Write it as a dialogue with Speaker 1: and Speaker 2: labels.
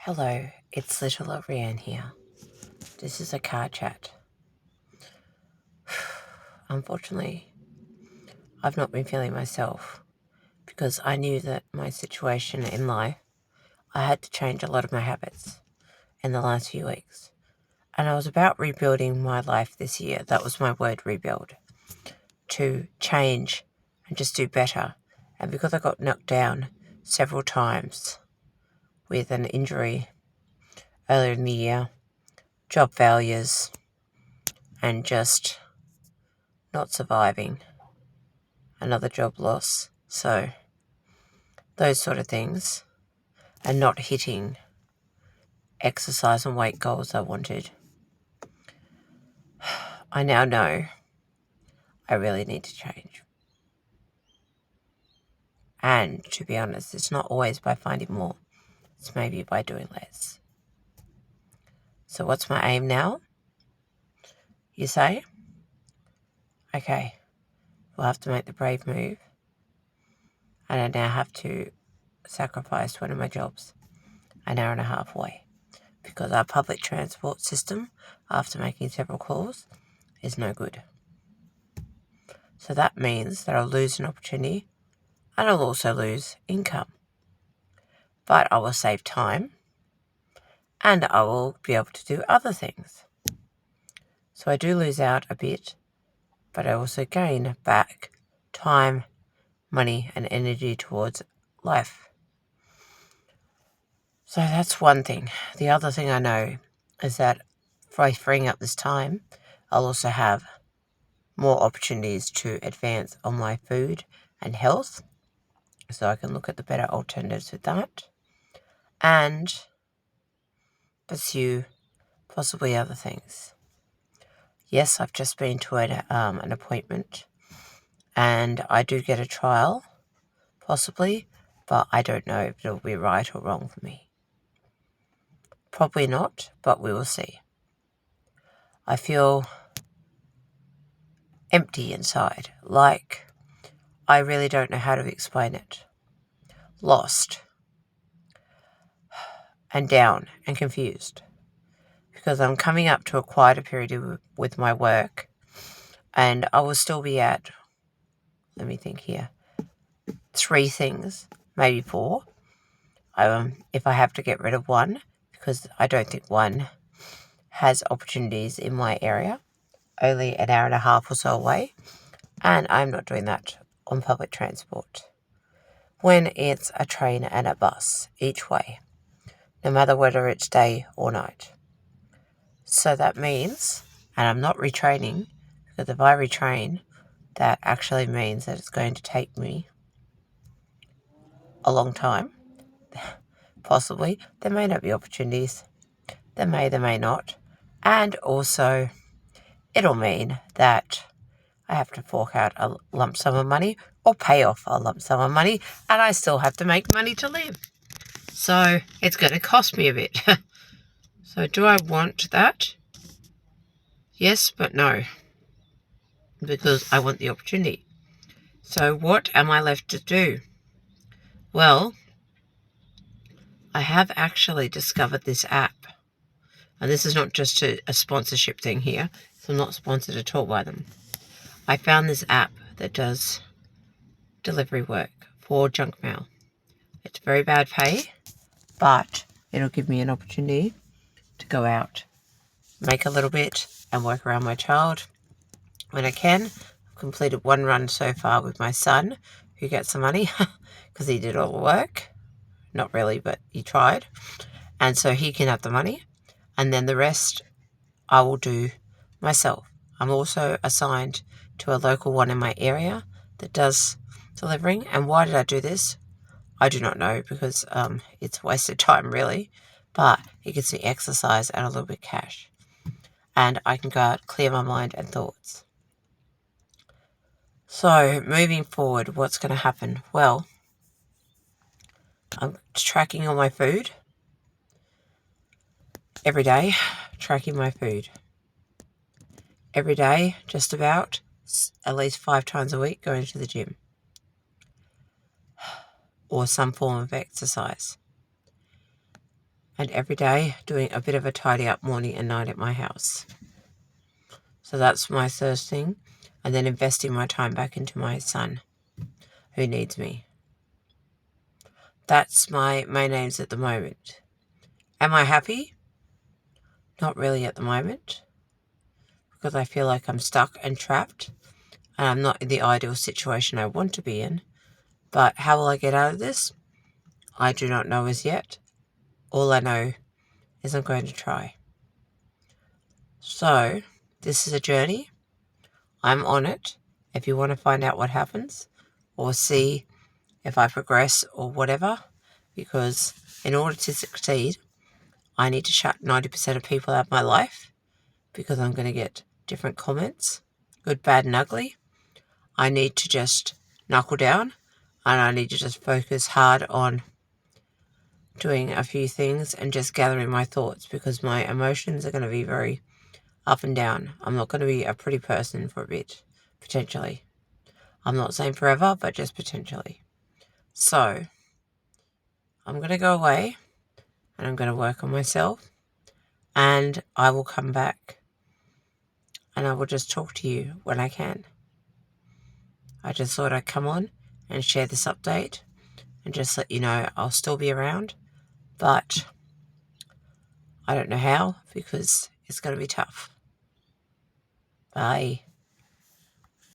Speaker 1: Hello, it's little Rianne here. This is a car chat. Unfortunately, I've not been feeling myself because I knew that my situation in life, I had to change a lot of my habits in the last few weeks. And I was about rebuilding my life this year. That was my word, rebuild. To change and just do better. And because I got knocked down several times with an injury earlier in the year, job failures, and just not surviving, another job loss. So those sort of things, and not hitting exercise and weight goals I wanted. I now know I really need to change. And to be honest, it's not always by finding more. It's maybe by doing less. So what's my aim now? You say? Okay, we'll have to make the brave move. And I now have to sacrifice one of my jobs an hour and a half away. Because our public transport system, after making several calls, is no good. So that means that I'll lose an opportunity and I'll also lose income. But I will save time and I will be able to do other things. So I do lose out a bit, but I also gain back time, money, and energy towards life. So that's one thing. The other thing I know is that by freeing up this time, I'll also have more opportunities to advance on my food and health. So I can look at the better alternatives with that and pursue possibly other things. Yes, I've just been to an appointment and I do get a trial, possibly, but I don't know if it'll be right or wrong for me. Probably not, but we will see. I feel empty inside, like I really don't know how to explain it. Lost and down and confused because I'm coming up to a quieter period with my work and I will still be at, let me think here, 3 things, maybe 4. If I have to get rid of one, because I don't think one has opportunities in my area, only an hour and a half or so away, and I'm not doing that on public transport. When it's a train and a bus each way, no matter whether it's day or night. So that means, and I'm not retraining, because if I retrain, that actually means that it's going to take me a long time. Possibly. There may not be opportunities. There may not. And also, it'll mean that I have to fork out a lump sum of money or pay off a lump sum of money, and I still have to make money to live. So it's going to cost me a bit. So do I want that? Yes, but no, because I want the opportunity. So what am I left to do? Well, I have actually discovered this app. And this is not just a sponsorship thing here. So I'm not sponsored at all by them. I found this app that does delivery work for junk mail. It's very bad pay, but it'll give me an opportunity to go out, make a little bit, and work around my child when I can. I've completed 1 run so far with my son, who gets the money because he did all the work. Not really, but he tried. And so he can have the money. And then the rest I will do myself. I'm also assigned to a local one in my area that does delivering. And why did I do this? I do not know, because it's wasted time really, but it gives me exercise and a little bit of cash. And I can go out, clear my mind and thoughts. So moving forward, what's going to happen? Well, I'm tracking all my food every day, tracking my food. Every day, just about, at least 5 times a week, going to the gym. Or some form of exercise. and every day doing a bit of a tidy up morning and night at my house. So that's my first thing. And then investing my time back into my son, who needs me. That's my main aims at the moment. Am I happy? Not really at the moment, because I feel like I'm stuck and trapped, and I'm not in the ideal situation I want to be in. But how will I get out of this? I do not know as yet. All I know is I'm going to try. So, this is a journey. I'm on it. If you want to find out what happens or see if I progress or whatever, because in order to succeed, I need to shut 90% of people out of my life, because I'm going to get different comments, good, bad, and ugly. I need to just knuckle down, and I need to just focus hard on doing a few things and just gathering my thoughts, because my emotions are going to be very up and down. I'm not going to be a pretty person for a bit, potentially. I'm not saying forever, but just potentially. So, I'm going to go away and I'm going to work on myself, and I will come back and I will just talk to you when I can. I just thought I'd come on and share this update and just let you know I'll still be around, but I don't know how, because it's going to be tough. Bye.